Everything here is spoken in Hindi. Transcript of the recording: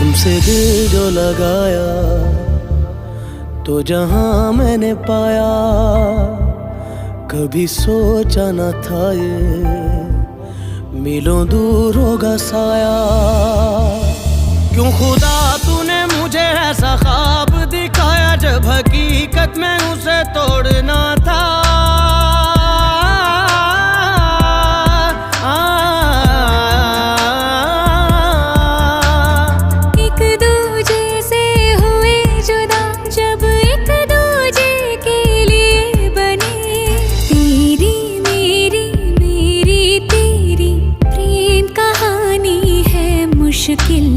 तुमसे दिल जो लगाया तो जहां मैंने पाया, कभी सोचा न था ये मिलों दूर होगा साया। क्यों खुदा तूने मुझे ऐसा ख्वाब दिखाया, जब हकीकत में उसे तोड़ना था। एक दूजे से हुए जुदा, जब एक दूजे के लिए बने। तेरी मेरी मेरी तेरी प्रेम कहानी है मुश्किल